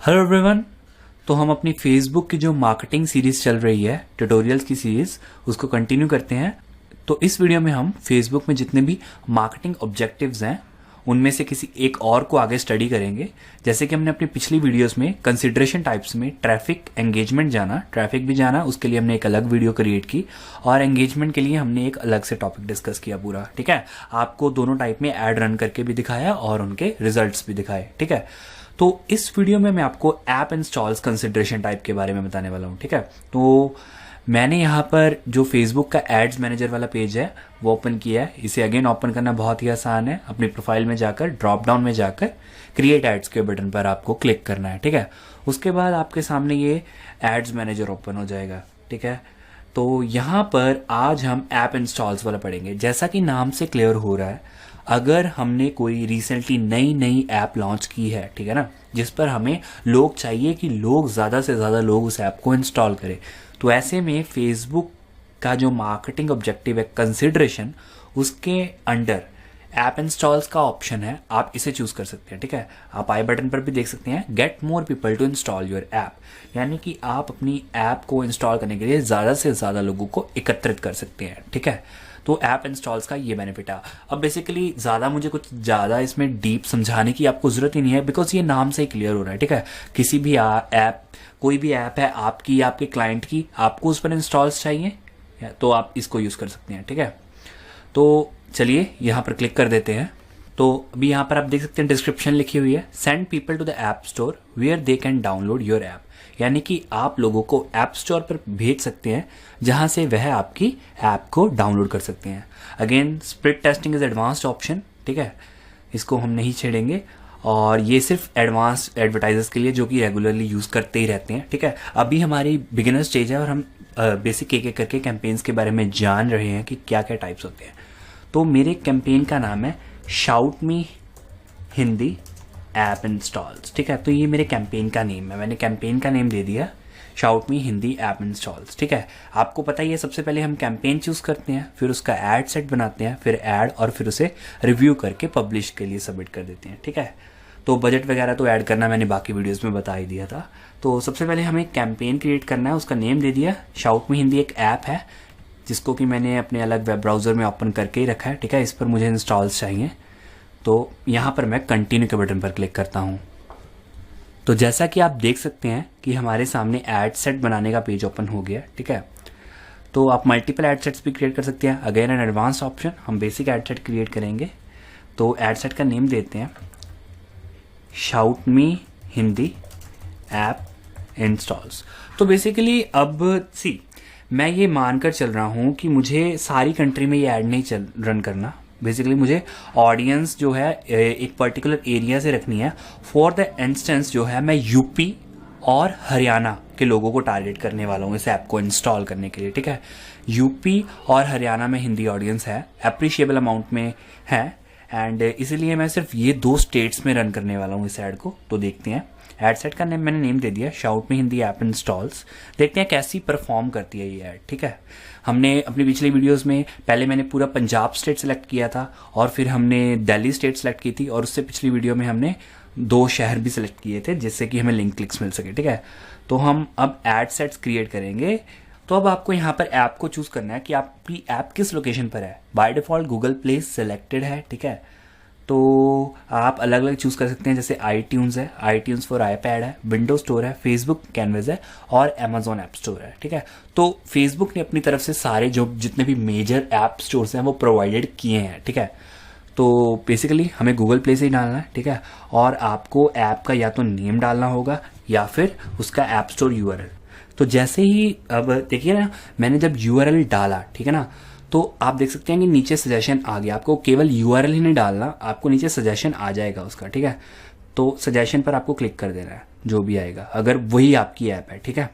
Hello everyone. तो हम अपनी फेसबुक की जो मार्केटिंग सीरीज चल रही है, ट्यूटोरियल्स की सीरीज, उसको कंटिन्यू करते हैं। तो इस वीडियो में हम फेसबुक में जितने भी मार्केटिंग ऑब्जेक्टिव्स हैं उनमें से किसी एक और को आगे स्टडी करेंगे। जैसे कि हमने अपनी पिछली वीडियोस में कंसिडरेशन टाइप्स में ट्रैफिक, एंगेजमेंट जाना, ट्रैफिक भी जाना, उसके लिए हमने एक अलग वीडियो क्रिएट की और एंगेजमेंट के लिए हमने एक अलग से टॉपिक डिस्कस किया पूरा। ठीक है, आपको दोनों टाइप में ऐड रन करके भी दिखाया और उनके रिजल्ट्स भी दिखाए। ठीक है, तो इस वीडियो में मैं आपको ऐप इंस्टॉल्स कंसिडरेशन टाइप के बारे में बताने वाला हूँ। ठीक है, तो मैंने यहाँ पर जो फेसबुक का एड्स मैनेजर वाला पेज है वो ओपन किया है। इसे अगेन ओपन करना बहुत ही आसान है। अपनी प्रोफाइल में जाकर ड्रॉप डाउन में जाकर क्रिएट एड्स के बटन पर आपको क्लिक करना है। ठीक है, उसके बाद आपके सामने ये एड्स मैनेजर ओपन हो जाएगा। ठीक है, तो यहाँ पर आज हम ऐप इंस्टॉल्स वाला पढ़ेंगे। जैसा कि नाम से क्लियर हो रहा है, अगर हमने कोई रिसेंटली नई ऐप लॉन्च की है, ठीक है ना, जिस पर हमें लोग चाहिए कि लोग ज़्यादा से ज़्यादा लोग उस ऐप को इंस्टॉल करें, तो ऐसे में फेसबुक का जो मार्केटिंग ऑब्जेक्टिव है कंसिडरेशन, उसके अंडर ऐप इंस्टॉल्स का ऑप्शन है, आप इसे चूज कर सकते हैं। ठीक है, आप आई बटन पर भी देख सकते हैं get more people to install your app, यानी कि आप अपनी ऐप को इंस्टॉल करने के लिए ज़्यादा से ज़्यादा लोगों को एकत्रित कर सकते हैं। ठीक है, तो ऐप इंस्टॉल्स का ये बेनिफिट है। अब बेसिकली ज़्यादा मुझे कुछ ज़्यादा इसमें डीप समझाने की आपको ज़रूरत ही नहीं है, बिकॉज ये नाम से ही क्लियर हो रहा है। ठीक है, किसी भी ऐप, कोई भी ऐप है आपकी या आपके क्लाइंट की, आपको उस पर इंस्टॉल्स चाहिए तो आप इसको यूज़ कर सकते हैं। ठीक है, तो चलिए यहाँ पर क्लिक कर देते हैं। तो अभी यहाँ पर आप देख सकते हैं डिस्क्रिप्शन लिखी हुई है, send people to the app store where they can download your app, यानी कि आप लोगों को ऐप स्टोर पर भेज सकते हैं जहां से वह आपकी ऐप को डाउनलोड कर सकते हैं। Again split testing is advanced option. ठीक है, इसको हम नहीं छेड़ेंगे और ये सिर्फ एडवांस एडवर्टाइजर्स के लिए जो कि रेगुलरली यूज़ करते ही रहते हैं। ठीक है, अभी हमारी बिगिनर स्टेज है और हम बेसिक एक करके कैंपेन्स के बारे में जान रहे हैं कि क्या क्या टाइप्स होते हैं। तो मेरे कैंपेन का नाम है शाउट मी हिंदी ऐप इंस्टॉल्स। ठीक है, तो ये मेरे कैंपेन का नेम है, मैंने कैंपेन का नेम दे दिया शाउट मी हिंदी ऐप इंस्टॉल्स। ठीक है, आपको पता ही है सबसे पहले हम कैंपेन चूज करते हैं, फिर उसका ऐड सेट बनाते हैं, फिर ऐड, और फिर उसे रिव्यू करके पब्लिश के लिए सबमिट कर देते हैं। ठीक है, तो बजट वगैरह तो ऐड करना मैंने बाकी वीडियोस में बता ही दिया था। तो सबसे पहले हमें कैंपेन क्रिएट करना है, उसका नेम दे दिया शाउट मी हिंदी। एक ऐप है जिसको कि मैंने अपने अलग वेब ब्राउजर में ओपन करके ही रखा है। ठीक है, इस पर मुझे इंस्टॉल्स चाहिए, तो यहाँ पर मैं कंटिन्यू के बटन पर क्लिक करता हूँ। तो जैसा कि आप देख सकते हैं कि हमारे सामने ऐड सेट बनाने का पेज ओपन हो गया। ठीक है, तो आप मल्टीपल ऐड सेट्स भी क्रिएट कर सकते हैं। अगेन एन एडवांस ऑप्शन, हम बेसिक ऐड सेट क्रिएट करेंगे। तो ऐड सेट का नेम देते हैं शाउट मी हिंदी ऐप इंस्टॉल्स। तो बेसिकली अब सी, मैं ये मानकर चल रहा हूँ कि मुझे सारी कंट्री में ये ऐड नहीं रन करना। बेसिकली मुझे ऑडियंस जो है एक पर्टिकुलर एरिया से रखनी है। फॉर द इंस्टेंस जो है मैं यूपी और हरियाणा के लोगों को टारगेट करने वाला हूँ इस ऐप को इंस्टॉल करने के लिए। ठीक है, यूपी और हरियाणा में हिंदी ऑडियंस है, अप्रिशिएबल अमाउंट में है, एंड इसीलिए मैं सिर्फ ये 2 स्टेट्स में रन करने वाला हूँ इस ऐड को। तो देखते हैं, एड सेट का नेम मैंने नेम दे दिया शाउट मी हिंदी ऐप इंस्टॉल्स। देखते हैं कैसी परफॉर्म करती है ये ऐड। ठीक है, हमने अपनी पिछली वीडियोस में पहले मैंने पूरा पंजाब स्टेट सेलेक्ट किया था और फिर हमने दिल्ली स्टेट सेलेक्ट की थी, और उससे पिछली वीडियो में हमने 2 शहर भी सिलेक्ट किए थे जिससे कि हमें लिंक क्लिक्स मिल सके। ठीक है, तो हम अब ऐड सेट्स क्रिएट करेंगे। तो अब आपको यहाँ पर ऐप को चूज करना है कि आपकी ऐप किस लोकेशन पर है। By default Google play selected है। ठीक है, तो आप अलग अलग चूज कर सकते हैं, जैसे iTunes है, iTunes फॉर iPad है, विंडो स्टोर है, फेसबुक कैनवस है और Amazon ऐप स्टोर है। ठीक है, तो फेसबुक ने अपनी तरफ से सारे जो जितने भी मेजर ऐप स्टोर्स हैं वो प्रोवाइडेड किए हैं। ठीक है, तो बेसिकली हमें गूगल प्ले से ही डालना है। ठीक है, और आपको ऐप का या तो नेम डालना होगा या फिर उसका ऐप स्टोर URL। तो जैसे ही अब देखिए ना, मैंने जब URL डाला, ठीक है ना, तो आप देख सकते हैं कि नीचे सजेशन आ गया। आपको केवल URL ही नहीं डालना, आपको नीचे सजेशन आ जाएगा उसका। ठीक है, तो सजेशन पर आपको क्लिक कर देना है, जो भी आएगा, अगर वही आपकी ऐप है। ठीक है,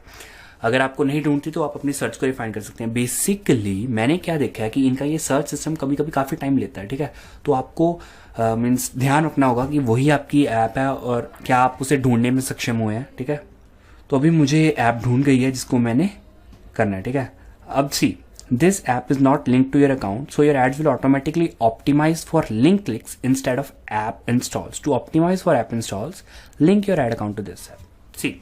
अगर आपको नहीं ढूंढती तो आप अपनी सर्च को रिफाइन कर सकते हैं। बेसिकली मैंने क्या देखा है कि इनका ये सर्च सिस्टम कभी कभी काफ़ी टाइम लेता है। ठीक है, तो आपको मीन्स ध्यान रखना होगा कि वही आपकी ऐप है और क्या आप उसे ढूंढने में सक्षम हुए हैं। ठीक है, तो अभी मुझे ऐप ढूंढ गई है जिसको मैंने करना है। ठीक है, अब सी, this app is not linked to your account, so your ads will automatically optimize for link clicks instead of app installs. To optimize for app installs, link your ad account to this app. सी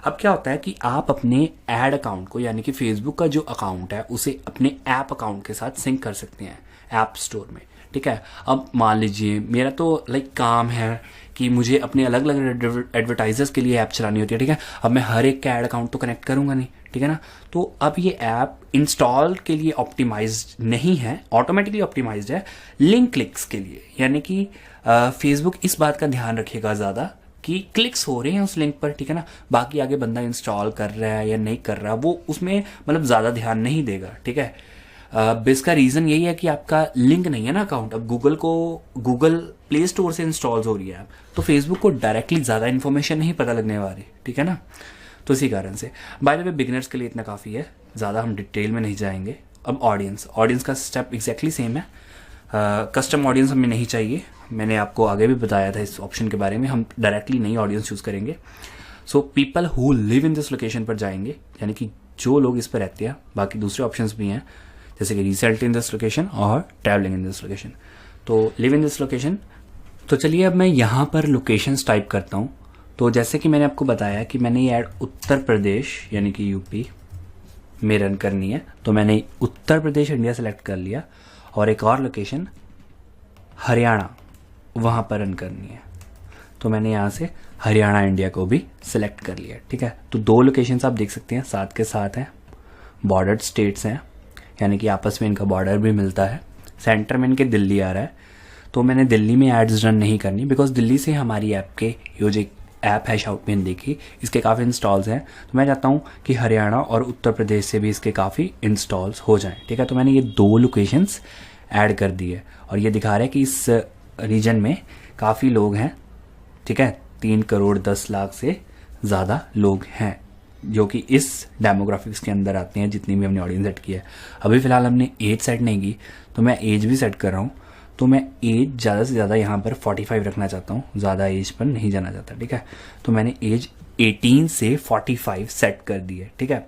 अब क्या होता है कि आप अपने ad account को, यानी कि फेसबुक का जो अकाउंट है उसे अपने ऐप अकाउंट के साथ सिंक कर सकते हैं ऐप स्टोर में, ठीक है। अब मान लीजिए मेरा तो काम है कि मुझे अपने अलग अलग एडवर्टाइजर्स के लिए ऐप चलानी होती है, ठीक है। अब मैं हर एक का एड अकाउंट तो कनेक्ट करूंगा नहीं, ठीक है ना। तो अब ये ऐप इंस्टॉल के लिए ऑप्टिमाइज्ड नहीं है, ऑटोमेटिकली ऑप्टिमाइज्ड है लिंक क्लिक्स के लिए, यानी कि फेसबुक इस बात का ध्यान रखेगा ज़्यादा कि क्लिक्स हो रहे हैं उस लिंक पर, ठीक है ना। बाकी आगे बंदा इंस्टॉल कर रहा है या नहीं कर रहा, वो उसमें ज़्यादा ध्यान नहीं देगा, ठीक है। इसका रीज़न यही है कि आपका लिंक नहीं है ना अकाउंट। अब गूगल प्ले स्टोर से इंस्टॉल हो रही है ऐप, तो फेसबुक को डायरेक्टली ज़्यादा इन्फॉर्मेशन नहीं पता लगने वाली, ठीक है ना। तो इसी कारण से बाय द वे बिगिनर्स के लिए इतना काफ़ी है, ज़्यादा हम डिटेल में नहीं जाएंगे। अब ऑडियंस का स्टेप एग्जैक्टली सेम है। कस्टम ऑडियंस हमें नहीं चाहिए, मैंने आपको आगे भी बताया था इस ऑप्शन के बारे में। हम डायरेक्टली नई ऑडियंस चूज़ करेंगे। So people who live in this location पर जाएंगे, यानी कि जो लोग इस पर रहते हैं। बाकी दूसरे ऑप्शंस भी हैं जैसे कि रिसेल्ट इन दिस लोकेशन और ट्रैवलिंग इन दिस लोकेशन। तो लिव इन दिस लोकेशन। तो चलिए अब मैं यहाँ पर लोकेशंस टाइप करता हूँ। तो जैसे कि मैंने आपको बताया कि मैंने ये ऐड उत्तर प्रदेश यानी कि यूपी में रन करनी है, तो मैंने उत्तर प्रदेश इंडिया सेलेक्ट कर लिया और एक और लोकेशन हरियाणा वहाँ पर रन करनी है, तो मैंने यहाँ से हरियाणा इंडिया को भी सिलेक्ट कर लिया, ठीक है। तो दो लोकेशंस आप देख सकते हैं साथ के साथ हैं, बॉर्डर स्टेट्स हैं, यानी कि आपस में इनका बॉर्डर भी मिलता है। सेंटर में इनके दिल्ली आ रहा है, तो मैंने दिल्ली में एड्स रन नहीं करनी, बिकॉज दिल्ली से हमारी ऐप के ये जो ऐप है शाउट में हिंदी की, इसके काफ़ी इंस्टॉल्स हैं। तो मैं चाहता हूँ कि हरियाणा और उत्तर प्रदेश से भी इसके काफ़ी इंस्टॉल्स हो जाएं, ठीक है। तो मैंने ये दो लोकेशंस ऐड कर दी है और ये दिखा रहा है कि इस रीजन में काफ़ी लोग हैं, ठीक है। 3 करोड़ 10 लाख से ज़्यादा लोग हैं जो कि इस डेमोग्राफिक्स के अंदर आते हैं, जितनी भी हमने ऑडियंस सेट की है। अभी फ़िलहाल हमने एज सेट नहीं की, तो मैं एज भी सेट कर रहा हूँ। तो मैं एज ज़्यादा से ज़्यादा यहाँ पर 45 रखना चाहता हूँ, ज़्यादा एज पर नहीं जाना चाहता, ठीक है। तो मैंने एज 18 से 45 सेट कर दी है, ठीक है।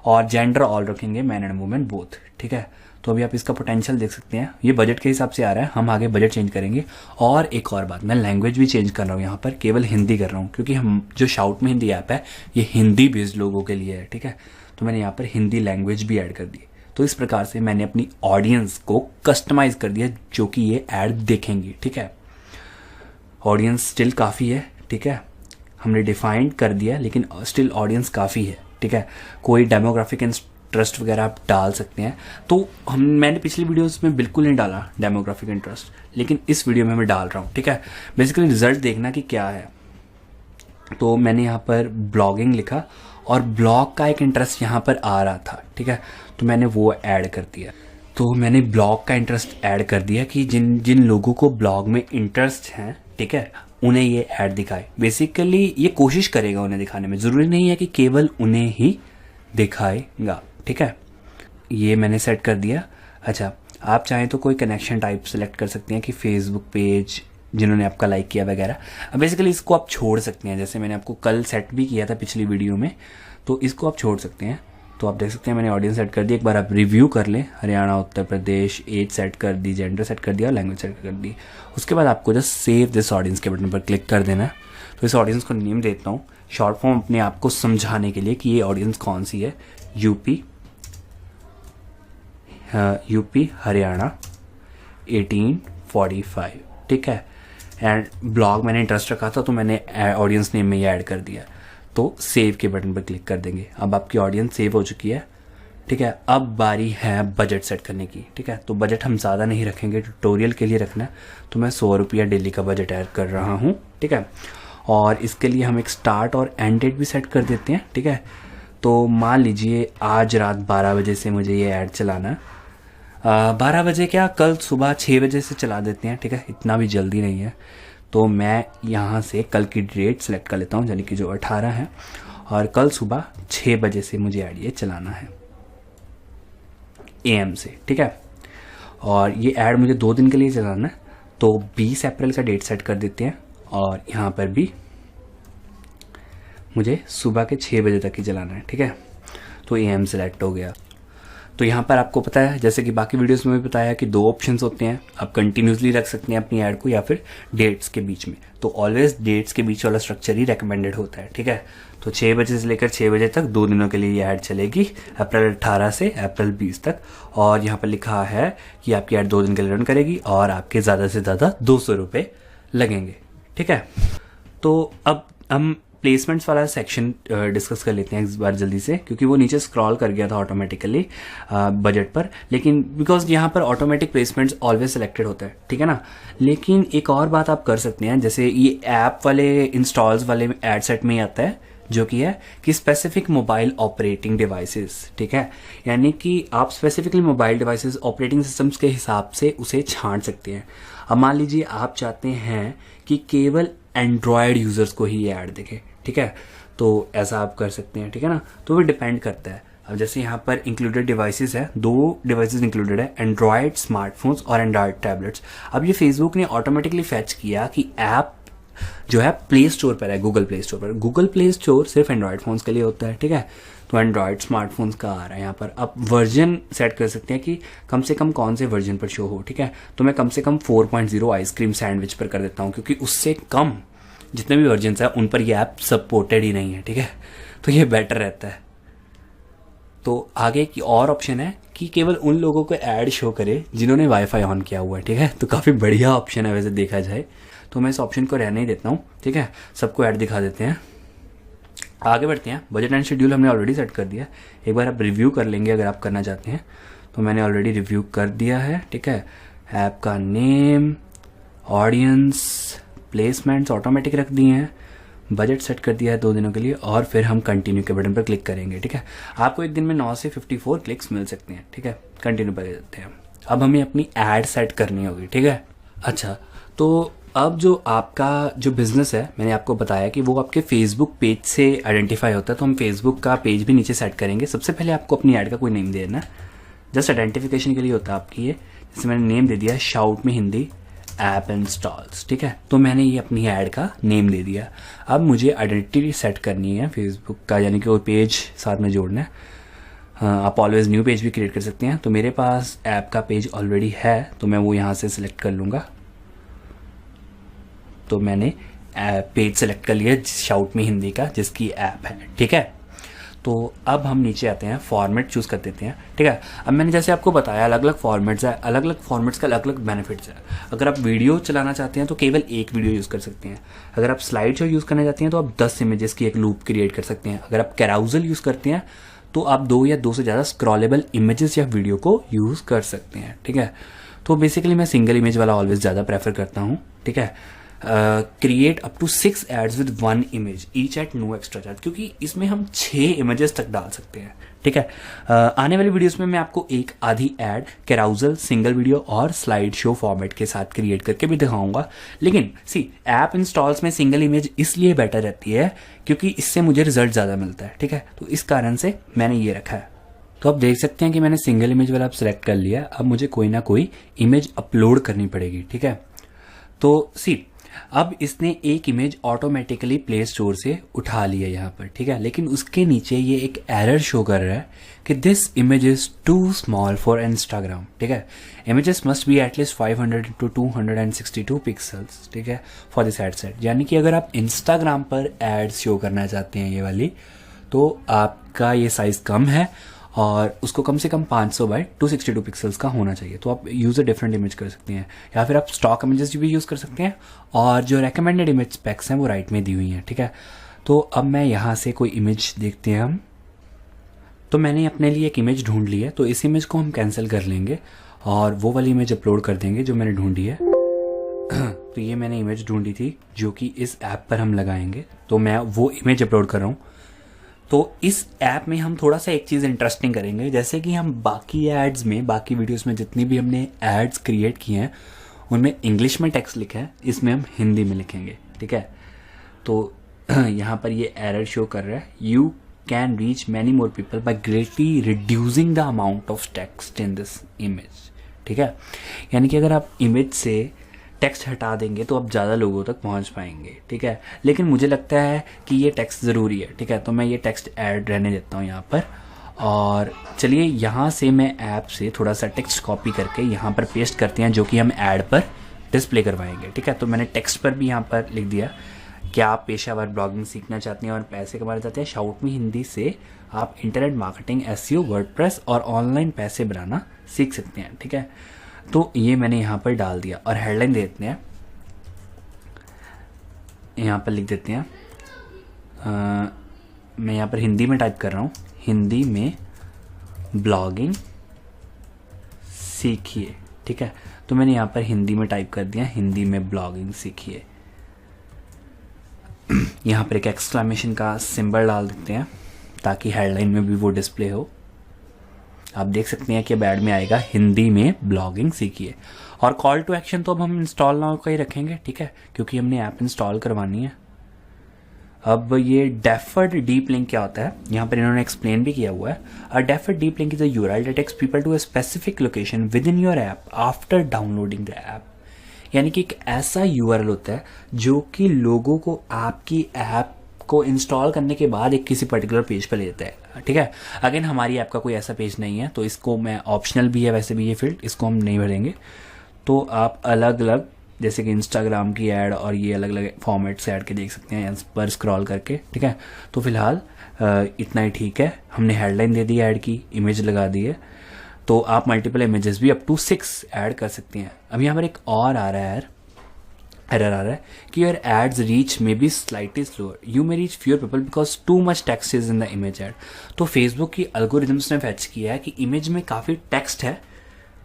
और जेंडर ऑल रखेंगे, मैन एंड वुमेन बोथ, ठीक है। तो अभी आप इसका पोटेंशियल देख सकते हैं, ये बजट के हिसाब से आ रहा है। हम आगे बजट चेंज करेंगे। और एक और बात, मैं लैंग्वेज भी चेंज कर रहा हूँ, यहाँ पर केवल हिंदी कर रहा हूँ, क्योंकि हम जो शाउट में हिंदी ऐप है ये हिंदी बेस्ड लोगों के लिए है, ठीक है। तो मैंने यहाँ पर हिंदी लैंग्वेज भी ऐड कर दी। तो इस प्रकार से मैंने अपनी ऑडियंस को कस्टमाइज कर दिया जो कि ये ऐड देखेंगी, ठीक है। ऑडियंस स्टिल काफ़ी है, ठीक है। हमने डिफाइंड कर दिया, लेकिन स्टिल ऑडियंस काफ़ी है, ठीक है। कोई डेमोग्राफिक इंटरेस्ट वगैरह आप डाल सकते हैं। तो मैंने पिछली वीडियोस में बिल्कुल नहीं डाला डेमोग्राफिक इंटरेस्ट, लेकिन इस वीडियो में मैं डाल रहा हूँ, ठीक है। बेसिकली रिजल्ट देखना कि क्या है। तो मैंने यहाँ पर ब्लॉगिंग लिखा और ब्लॉग का एक इंटरेस्ट यहाँ पर आ रहा था, ठीक है। तो मैंने वो ऐड कर दिया। तो मैंने ब्लॉग का इंटरेस्ट ऐड कर दिया कि जिन जिन लोगों को ब्लॉग में इंटरेस्ट हैं, ठीक है, उन्हें ये ऐड दिखाए। बेसिकली ये कोशिश करेगा उन्हें दिखाने में, ज़रूरी नहीं है कि केवल उन्हें ही दिखाएगा, ठीक है। ये मैंने सेट कर दिया। अच्छा, आप चाहें तो कोई कनेक्शन टाइप सेलेक्ट कर सकते हैं कि फेसबुक पेज जिन्होंने आपका लाइक किया वगैरह। बेसिकली इसको आप छोड़ सकते हैं, जैसे मैंने आपको कल सेट भी किया था पिछली वीडियो में, तो इसको आप छोड़ सकते हैं। तो आप देख सकते हैं मैंने ऑडियंस सेट कर दी। एक बार आप रिव्यू कर लें, हरियाणा, उत्तर प्रदेश, एज सेट कर दी, जेंडर सेट कर दिया और लैंग्वेज सेट कर दी। उसके बाद आपको जस्ट सेव दिस ऑडियंस के बटन पर क्लिक कर देना है। तो इस ऑडियंस को नेम देता हूँ, शॉर्ट फॉर्म अपने आप को समझाने के लिए कि ये ऑडियंस कौन सी है। यूपी हरियाणा 1845, ठीक है। एंड ब्लॉग मैंने इंटरेस्ट रखा था, तो मैंने ऑडियंस नेम में ये ऐड कर दिया। तो सेव के बटन पर क्लिक कर देंगे। अब आपकी ऑडियंस सेव हो चुकी है, ठीक है। अब बारी है बजट सेट करने की, ठीक है। तो बजट हम ज़्यादा नहीं रखेंगे, ट्यूटोरियल के लिए रखना है। तो मैं 100 रुपया डेली का बजट ऐड कर रहा हूँ, ठीक है। और इसके लिए हम एक स्टार्ट और एंड डेट भी सेट कर देते हैं, ठीक है। तो मान लीजिए आज रात 12 बजे से मुझे ये ऐड चलाना है। 12 बजे क्या, कल सुबह 6 बजे से चला देते हैं, ठीक है। इतना भी जल्दी नहीं है। तो मैं यहाँ से कल की डेट सेलेक्ट कर लेता हूँ, यानी कि जो 18 है, और कल सुबह 6 बजे से मुझे ऐड ये चलाना है AM से, ठीक है। और ये ऐड मुझे 2 दिन के लिए चलाना है, तो 20 अप्रैल का डेट सेट कर देते हैं। और यहाँ पर भी मुझे सुबह के 6 बजे तक ही चलाना है, ठीक है। तो AM सेलेक्ट हो गया। तो यहाँ पर आपको पता है, जैसे कि बाकी वीडियोस में भी बताया कि 2 ऑप्शंस होते हैं, आप कंटिन्यूसली रख सकते हैं अपनी ऐड को या फिर डेट्स के बीच में। तो ऑलवेज डेट्स के बीच वाला स्ट्रक्चर ही रिकमेंडेड होता है, ठीक है। तो 6 बजे से लेकर 6 बजे तक 2 दिनों के लिए ये ऐड चलेगी, अप्रैल 18 से अप्रैल 20 तक। और यहाँ पर लिखा है कि आपकी ऐड 2 दिन के लिए रन करेगी और आपके ज़्यादा से ज़्यादा 200 रुपये लगेंगे, ठीक है। तो अब हम प्लेसमेंट्स वाला सेक्शन डिस्कस कर लेते हैं इस बार जल्दी से, क्योंकि वो नीचे स्क्रॉल कर गया था ऑटोमेटिकली बजट पर, लेकिन बिकॉज यहाँ पर ऑटोमेटिक प्लेसमेंट्स ऑलवेज सिलेक्टेड होता है, ठीक है ना। लेकिन एक और बात आप कर सकते हैं, जैसे ये ऐप वाले इंस्टॉल्स वाले एड सेट में ही आता है, जो कि है कि स्पेसिफिक मोबाइल ऑपरेटिंग डिवाइसेस, ठीक है। यानी कि आप specifically mobile devices operating systems के हिसाब से उसे छांट सकते हैं। अब मान लीजिए आप चाहते हैं कि केवल एंड्रॉयड यूजर्स को ही ये ऐड दिखे, ठीक है, तो ऐसा आप कर सकते हैं, ठीक है ना। तो वो डिपेंड करता है। अब जैसे यहाँ पर इंक्लूडेड डिवाइसेस है, 2 डिवाइसेस इंक्लूडेड है, एंड्रॉयड स्मार्टफोन्स और एंड्रॉयड टैबलेट्स। अब ये फेसबुक ने ऑटोमेटिकली फैच किया कि ऐप जो है प्ले स्टोर पर है, गूगल प्ले स्टोर पर। गूगल प्ले स्टोर सिर्फ एंड्रॉयड फोन्स के लिए होता है, ठीक है। तो एंड्रॉयड स्मार्टफोन्स का आ रहा है यहाँ पर। आप वर्जन सेट कर सकते हैं कि कम से कम कौन से वर्जन पर शो हो, ठीक है। तो मैं कम से कम 4.0 आइसक्रीम सैंडविच पर कर देता हूँ, क्योंकि उससे कम जितने भी वर्जन है उन पर ये ऐप सपोर्टेड ही नहीं है, ठीक है। तो ये बेटर रहता है। तो आगे की और ऑप्शन है कि केवल उन लोगों को ऐड शो करे जिन्होंने वाईफाई ऑन किया हुआ है, ठीक है। तो काफ़ी बढ़िया ऑप्शन है वैसे देखा जाए, तो मैं इस ऑप्शन को रहने ही देता हूँ, ठीक है। सबको ऐड दिखा देते हैं। आगे बढ़ते हैं। बजट एंड शेड्यूल हमने ऑलरेडी सेट कर दिया, एक बार आप रिव्यू कर लेंगे अगर आप करना चाहते हैं। तो मैंने ऑलरेडी रिव्यू कर दिया है, ठीक है। ऐप का नेम, ऑडियंस, प्लेसमेंट्स ऑटोमेटिक रख दिए हैं, बजट सेट कर दिया है 2 दिनों के लिए, और फिर हम कंटिन्यू के बटन पर क्लिक करेंगे, ठीक है। आपको एक दिन में 9 से 54 क्लिक्स मिल सकते हैं, ठीक है। कंटिन्यू पर देते हैं। अब हमें अपनी ऐड सेट करनी होगी, ठीक है। अच्छा, तो अब जो आपका जो बिजनेस है, मैंने आपको बताया कि वो आपके फेसबुक पेज से आइडेंटिफाई होता है, तो हम फेसबुक का पेज भी नीचे सेट करेंगे। सबसे पहले आपको अपनी ऐड का कोई नेम देना, जस्ट आइडेंटिफिकेशन के लिए होता है आपकी ये। जैसे मैंने नेम दे दिया शाउट में हिंदी ऐप इंस्टॉल्स, ठीक है। तो मैंने ये अपनी ऐड का नेम दे दिया। अब मुझे आइडेंटिटी सेट करनी है फेसबुक का, यानी कि वो पेज साथ में जोड़ना है। आप ऑलवेज न्यू पेज भी क्रिएट कर सकते हैं। तो मेरे पास ऐप का पेज ऑलरेडी है, तो मैं वो यहाँ से सिलेक्ट कर लूँगा। तो मैंने पेज सेलेक्ट कर लिया शाउट में हिंदी का, जिसकी ऐप है, ठीक है। तो अब हम नीचे आते हैं, फॉर्मेट चूज कर देते हैं, ठीक है। अब मैंने जैसे आपको बताया अलग अलग फॉर्मेट्स है, अलग अलग फॉर्मेट्स का अलग अलग बेनिफिट्स है। अगर आप वीडियो चलाना चाहते हैं तो केवल एक वीडियो यूज़ कर सकते हैं। अगर आप स्लाइड शो यूज़ करना चाहते हैं तो आप 10 इमेजेस की एक लूप क्रिएट कर सकते हैं। अगर आप कैराउजल यूज़ करते हैं तो आप 2 या 2 से ज़्यादा स्क्रॉलेबल इमेजेस या वीडियो को यूज़ कर सकते हैं, ठीक है। तो बेसिकली मैं सिंगल इमेज वाला ऑलवेज ज़्यादा प्रेफर करता हूँ, ठीक है। Create up to 6 ads with 1 image each at no extra charge, क्योंकि इसमें हम 6 इमेजेस तक डाल सकते हैं, ठीक है। आने वाली वीडियोस में मैं आपको एक आधी ऐड कैराउजल, सिंगल वीडियो और स्लाइड शो फॉर्मेट के साथ क्रिएट करके भी दिखाऊंगा। लेकिन सी ऐप इंस्टॉल्स में सिंगल इमेज इसलिए बेटर रहती है क्योंकि इससे मुझे रिजल्ट ज़्यादा मिलता है, ठीक है। तो इस कारण से मैंने ये रखा है। तो आप देख सकते हैं कि मैंने सिंगल इमेज वाला सेलेक्ट कर लिया। अब मुझे कोई ना कोई इमेज अपलोड करनी पड़ेगी, ठीक है। तो सी अब इसने एक इमेज ऑटोमेटिकली प्ले स्टोर से उठा लिया यहाँ पर, ठीक है। लेकिन उसके नीचे ये एक एरर शो कर रहा है कि this image is too small for Instagram, ठीक है। Images must be at least 500 into 262 pixels, ठीक है, फॉर दिस एड सेट। यानी कि अगर आप इंस्टाग्राम पर एड्स शो करना चाहते हैं ये वाली, तो आपका ये साइज कम है और उसको कम से कम 500 बाई 262 पिक्सल्स का होना चाहिए। तो आप यूज़ अ डिफरेंट इमेज कर सकते हैं, या फिर आप स्टॉक इमेजेस भी यूज़ कर सकते हैं, और जो रेकमेंडेड इमेज स्पेक्स हैं वो राइट में दी हुई हैं, ठीक है। तो अब मैं यहाँ से कोई इमेज देखते हैं हम। तो मैंने अपने लिए एक इमेज ढूंढ ली है, तो इस इमेज को हम कैंसिल कर लेंगे और वो वाली इमेज अपलोड कर देंगे जो मैंने ढूंढी है। तो ये मैंने इमेज ढूंढी थी जो कि इस ऐप पर हम लगाएंगे, तो मैं वो इमेज अपलोड कर रहा हूँ। तो इस ऐप में हम थोड़ा सा एक चीज़ इंटरेस्टिंग करेंगे, जैसे कि हम बाकी एड्स में, बाकी वीडियोस में जितनी भी हमने एड्स क्रिएट किए हैं उनमें इंग्लिश में टेक्स्ट लिखा है, इसमें हम हिंदी में लिखेंगे, ठीक है। तो यहाँ पर ये एरर शो कर रहा है, you can reach many more people by greatly reducing the amount of text in this image, ठीक है। यानी कि अगर आप इमेज से टेक्स्ट हटा देंगे तो आप ज़्यादा लोगों तक पहुंच पाएंगे, ठीक है। लेकिन मुझे लगता है कि ये टेक्स्ट ज़रूरी है, ठीक है। तो मैं ये टेक्स्ट ऐड रहने देता हूँ यहाँ पर, और चलिए यहाँ से मैं ऐप से थोड़ा सा टेक्स्ट कॉपी करके यहाँ पर पेस्ट करते हैं, जो कि हम ऐड पर डिस्प्ले करवाएंगे। ठीक है, तो मैंने टेक्स्ट पर भी यहाँ पर लिख दिया कि आप पेशावर ब्लॉगिंग सीखना चाहते हैं और पैसे कमाना चाहते हैं, शाउट मी हिंदी से आप इंटरनेट मार्केटिंग, एसईओ, वर्डप्रेस और ऑनलाइन पैसे बनाना सीख सकते हैं। ठीक है, तो ये मैंने यहाँ पर डाल दिया और हेडलाइन दे देते हैं, यहाँ पर लिख देते हैं, मैं यहाँ पर हिंदी में टाइप कर रहा हूँ, हिंदी में ब्लॉगिंग सीखिए। ठीक है, तो मैंने यहाँ पर हिंदी में टाइप कर दिया, हिंदी में ब्लॉगिंग सीखिए। यहाँ पर एक एक्सक्लेमेशन का सिंबल डाल देते हैं ताकि हेडलाइन में भी वो डिस्प्ले हो। आप देख सकते हैं कि अब ऐड में आएगा हिंदी में ब्लॉगिंग सीखिए। और कॉल टू एक्शन तो अब हम इंस्टॉल नाउ का ही रखेंगे। ठीक है, क्योंकि हमने ऐप इंस्टॉल करवानी है। अब ये डेफर्ड डीप लिंक क्या होता है, यहाँ पर इन्होंने एक्सप्लेन भी किया हुआ है। A deferred deep link is a URL that takes people to a specific location within your app after downloading the app. यानी कि एक ऐसा यूआरएल होता है जो कि लोगों को आपकी ऐप को इंस्टॉल करने के बाद एक किसी पर्टिकुलर पेज पर ले जाता है। ठीक है, अगेन हमारी ऐप का कोई ऐसा पेज नहीं है, तो इसको मैं ऑप्शनल भी है वैसे भी ये फील्ड, इसको हम नहीं भरेंगे। तो आप अलग अलग जैसे कि इंस्टाग्राम की ऐड और ये अलग अलग फॉर्मेट से ऐड के देख सकते हैं यहाँ पर स्क्रॉल करके। ठीक है, तो फिलहाल इतना ही ठीक है। हमने हेडलाइन दे दी, ऐड की इमेज लगा दी है, तो आप मल्टीपल इमेजेस भी अप टू 6 ऐड कर सकती हैं। अब यहाँ पर एक और आ रहा है एरर आ रहा है कि your ads reach may be slightly slower, you may reach fewer people because too much text is in the image ad. तो फेसबुक की एल्गोरिथम्स ने फैच किया है कि इमेज में काफ़ी टेक्स्ट है,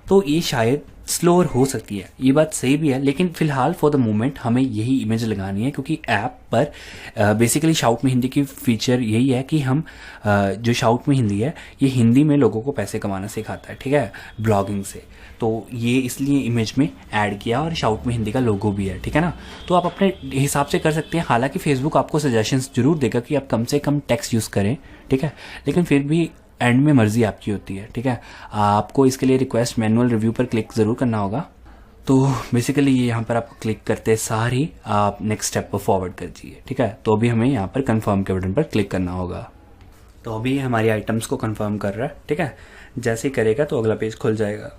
तो ये शायद स्लोअर हो सकती है। ये बात सही भी है, लेकिन फिलहाल फॉर द मोमेंट हमें यही इमेज लगानी है, क्योंकि ऐप पर बेसिकली शाउट में हिंदी की फीचर यही है कि हम जो शाउट में हिंदी है ये हिंदी में लोगों को पैसे कमाना सिखाता है। ठीक है, ब्लॉगिंग से, तो ये इसलिए इमेज में ऐड किया और शाउट में हिंदी का लोगो भी है। ठीक है ना, तो आप अपने हिसाब से कर सकते हैं। हालांकि फेसबुक आपको सजेशंस जरूर देगा कि आप कम से कम टेक्स्ट यूज़ करें। ठीक है, लेकिन फिर भी एंड में मर्जी आपकी होती है। ठीक है, आपको इसके लिए रिक्वेस्ट मैनुअल रिव्यू पर क्लिक ज़रूर करना होगा। तो बेसिकली ये यहाँ पर आपको क्लिक करते सार ही आप नेक्स्ट स्टेप पर फॉरवर्ड कर दीजिए। ठीक है, तो अभी हमें यहाँ पर कंफर्म के बटन पर क्लिक करना होगा। तो अभी हमारी आइटम्स को कंफर्म कर रहा है। ठीक है, जैसे ही करेगा तो अगला पेज खुल जाएगा।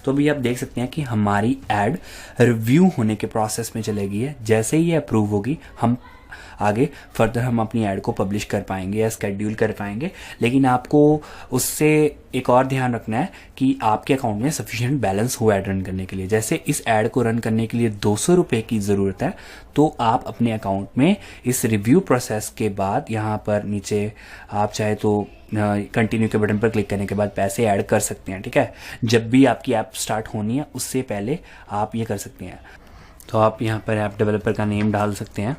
तो अभी आप देख सकते हैं कि हमारी ऐड रिव्यू होने के प्रोसेस में चलेगी है। जैसे ही ये अप्रूव होगी हम आगे फर्दर हम अपनी ऐड को पब्लिश कर पाएंगे या स्केड्यूल कर पाएंगे। लेकिन आपको उससे एक और ध्यान रखना है कि आपके अकाउंट में सफिशिएंट बैलेंस हो ऐड रन करने के लिए। जैसे इस ऐड को रन करने के लिए 200 रुपये की ज़रूरत है, तो आप अपने अकाउंट में इस रिव्यू प्रोसेस के बाद यहाँ पर नीचे आप चाहे तो कंटिन्यू के बटन पर क्लिक करने के बाद पैसे ऐड कर सकते हैं। ठीक है, जब भी आपकी ऐप स्टार्ट होनी है उससे पहले आप ये कर सकते हैं। तो आप यहाँ पर ऐप डेवलपर का नेम डाल सकते हैं।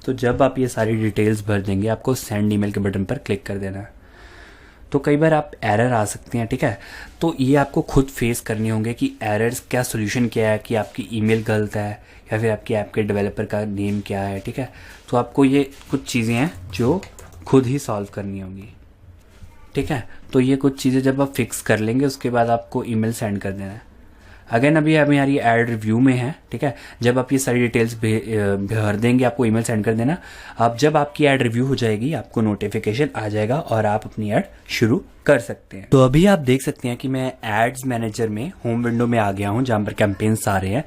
तो जब आप ये सारी डिटेल्स भर देंगे आपको सेंड ईमेल के बटन पर क्लिक कर देना है। तो कई बार आप एरर आ सकते हैं। ठीक है, तो ये आपको खुद फेस करने होंगे कि एरर्स क्या सोल्यूशन क्या है, कि आपकी ईमेल गलत है या फिर आपकी ऐप के डेवलपर का नेम क्या है। ठीक है, तो आपको ये कुछ चीज़ें हैं जो खुद ही सॉल्व करनी होंगी। ठीक है, तो ये कुछ चीज़ें जब आप फिक्स कर लेंगे उसके बाद आपको ईमेल सेंड कर देना है। अगेन अभी हमारी ऐड रिव्यू में है। ठीक है, जब आप ये सारी डिटेल्स भर देंगे आपको ईमेल सेंड कर देना। अब जब आपकी ऐड रिव्यू हो जाएगी आपको नोटिफिकेशन आ जाएगा और आप अपनी ऐड शुरू कर सकते हैं। तो अभी आप देख सकते हैं कि मैं एड्स मैनेजर में होम विंडो में आ गया हूं जहां पर कैंपेन्स आ रहे हैं।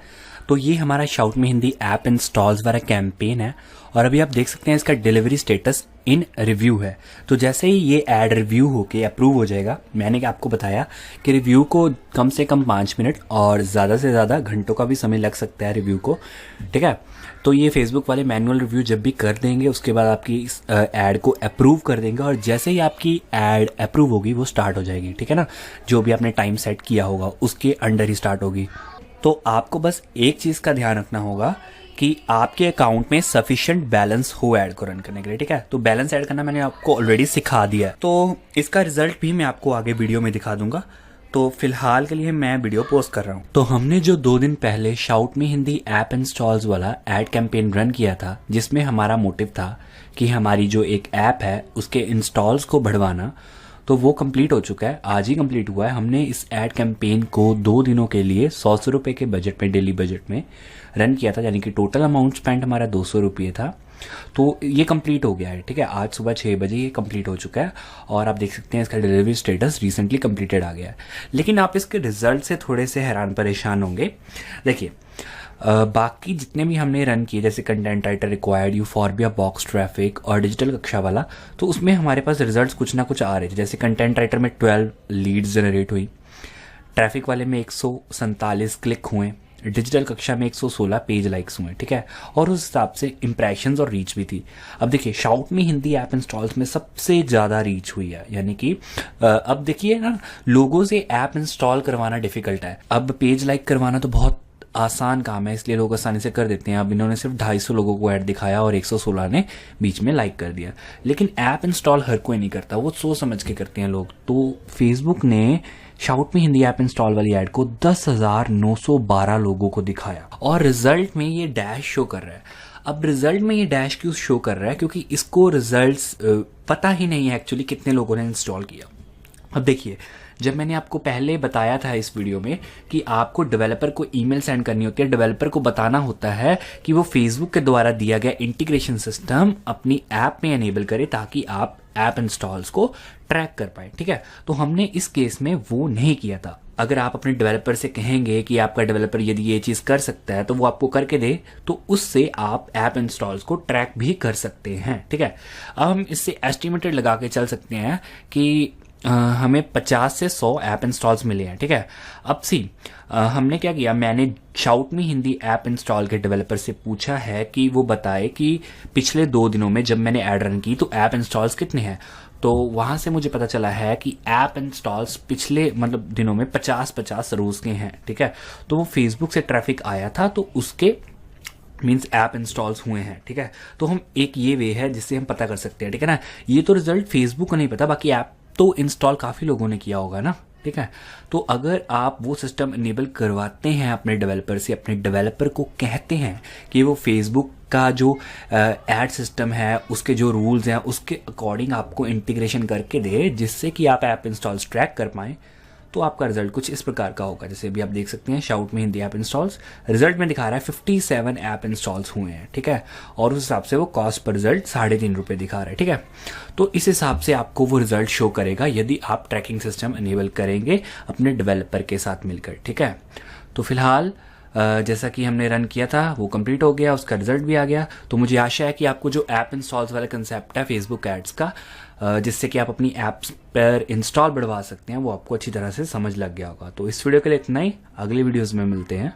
तो ये हमारा शाउट में हिंदी ऐप इंस्टॉल्स वाला कैंपेन है और अभी आप देख सकते हैं इसका डिलीवरी स्टेटस इन रिव्यू है। तो जैसे ही ये ऐड रिव्यू होके अप्रूव हो जाएगा, मैंने आपको बताया कि रिव्यू को कम से कम 5 मिनट और ज़्यादा से ज़्यादा घंटों का भी समय लग सकता है रिव्यू को। ठीक है, तो ये फेसबुक वाले मैनुअल रिव्यू जब भी कर देंगे उसके बाद आपकी इस ऐड को अप्रूव कर देंगे और जैसे ही आपकी ऐड अप्रूव होगी वो स्टार्ट हो जाएगी। ठीक है ना, जो भी आपने टाइम सेट किया होगा उसके अंडर ही स्टार्ट होगी। तो आपको बस एक चीज़ का ध्यान रखना होगा कि आपके अकाउंट में सफिशिएंट बैलेंस हो ऐड को रन करने के लिए। ठीक है, तो बैलेंस ऐड करना मैंने आपको ऑलरेडी सिखा दिया है, तो इसका रिजल्ट भी मैं आपको आगे वीडियो में दिखा दूंगा। तो फिलहाल के लिए मैं वीडियो पोस्ट कर रहा हूँ। तो हमने जो 2 दिन पहले शाउट में हिंदी ऐप इंस्टॉल्स वाला ऐड कैंपेन रन किया था, जिसमें हमारा मोटिव था कि हमारी जो एक ऐप है उसके इंस्टॉल्स को बढ़वाना, तो वो कंप्लीट हो चुका है। आज ही कंप्लीट हुआ है। हमने इस ऐड कैंपेन को 2 दिनों के लिए 100 रुपये के बजट में, डेली बजट में रन किया था, यानी कि टोटल अमाउंट स्पेंड हमारा 200 रुपये था। तो ये कंप्लीट हो गया है, ठीक है। आज सुबह 6 बजे ये कंप्लीट हो चुका है और आप देख सकते हैं इसका डिलीवरी स्टेटस रिसेंटली कंप्लीटेड आ गया है। लेकिन आप इसके रिजल्ट से थोड़े से हैरान परेशान होंगे। देखिए बाकी जितने भी हमने रन किए जैसे content writer required, euphorbia box traffic और डिजिटल कक्षा वाला, तो उसमें हमारे पास रिजल्ट्स कुछ ना कुछ आ रहे थे। जैसे कंटेंट राइटर में 12 लीड्स जनरेट हुई, ट्रैफिक वाले में 147 क्लिक हुए, डिजिटल कक्षा में 116 पेज लाइक्स हुए, ठीक है। और उस हिसाब से इंप्रेशंस और रीच भी थी। अब देखिए शाउट मी हिंदी ऐप इंस्टॉल्स में सबसे ज़्यादा रीच हुई है, यानी कि अब देखिए ना, लोगों से ऐप इंस्टॉल करवाना डिफिकल्ट है। अब पेज लाइक करवाना तो बहुत आसान काम है, इसलिए लोग आसानी से कर देते हैं। अब इन्होंने सिर्फ 250 लोगों को ऐड दिखाया और 116 ने बीच में लाइक कर दिया। लेकिन ऐप इंस्टॉल हर कोई नहीं करता, वो सोच समझ के करते हैं लोग। तो फेसबुक ने शाउट मी हिंदी ऐप इंस्टॉल वाली ऐड को 10,912 लोगों को दिखाया और रिजल्ट में ये डैश शो कर रहा है। अब रिजल्ट में ये डैश क्यों शो कर रहा है? क्योंकि इसको रिजल्ट्स पता ही नहीं है एक्चुअली कितने लोगों ने इंस्टॉल किया। अब देखिए, जब मैंने आपको पहले बताया था इस वीडियो में कि आपको डेवलपर को ईमेल सेंड करनी होती है, डेवलपर को बताना होता है कि वो फेसबुक के द्वारा दिया गया इंटीग्रेशन सिस्टम अपनी ऐप में एनेबल करे ताकि आप ऐप इंस्टॉल्स को ट्रैक कर पाए, ठीक है। तो हमने इस केस में वो नहीं किया था। अगर आप अपने डेवलपर से कहेंगे कि आपका डेवलपर यदि ये चीज़ कर सकता है तो वो आपको करके दे, तो उससे आप ऐप इंस्टॉल्स को ट्रैक भी कर सकते हैं, ठीक है। अब हम इससे एस्टिमेटेड लगा के चल सकते हैं कि हमें 50 से 100 ऐप इंस्टॉल्स मिले हैं, ठीक है। अब हमने क्या किया, मैंने शाउट मी हिंदी ऐप इंस्टॉल के डेवलपर से पूछा है कि वो बताए कि पिछले 2 दिनों में जब मैंने ऐड रन की तो ऐप इंस्टॉल्स कितने हैं। तो वहां से मुझे पता चला है कि ऐप इंस्टॉल्स पिछले दिनों में 50-50 रोज के हैं, ठीक है। तो वो फेसबुक से ट्रैफिक आया था तो उसके मीन्स ऐप इंस्टॉल्स हुए हैं, ठीक है। तो हम एक ये वे है जिससे हम पता कर सकते हैं, ठीक है ना। ये तो रिजल्ट फेसबुक को नहीं पता, बाकी ऐप तो इंस्टॉल काफ़ी लोगों ने किया होगा ना, ठीक है। तो अगर आप वो सिस्टम इनेबल करवाते हैं अपने डेवलपर से, अपने डेवलपर को कहते हैं कि वो फेसबुक का जो एड सिस्टम है उसके जो रूल्स हैं उसके अकॉर्डिंग आपको इंटीग्रेशन करके दे जिससे कि आप ऐप इंस्टॉल्स ट्रैक कर पाएँ, तो आपका रिजल्ट कुछ इस प्रकार का होगा। जैसे अभी आप देख सकते हैं शाउट मी हिंदी ऐप इंस्टॉल्स रिजल्ट में दिखा रहा है 57 ऐप इंस्टॉल्स हुए हैं, ठीक है। और उस हिसाब से वो कॉस्ट पर रिजल्ट 3.5 रुपये दिखा रहा है, ठीक है। तो इस हिसाब से आपको वो रिजल्ट शो करेगा यदि आप ट्रैकिंग सिस्टम इनेबल करेंगे अपने डेवलपर के साथ मिलकर, ठीक है। तो फिलहाल जैसा कि हमने रन किया था वो कंप्लीट हो गया, उसका रिजल्ट भी आ गया। तो मुझे आशा है कि आपको जो ऐप इंस्टॉल्स वाला कंसेप्ट है फेसबुक एड्स का, जिससे कि आप अपनी ऐप्स पर इंस्टॉल बढ़वा सकते हैं, वो आपको अच्छी तरह से समझ लग गया होगा। तो इस वीडियो के लिए इतना ही, अगली वीडियोस में मिलते हैं।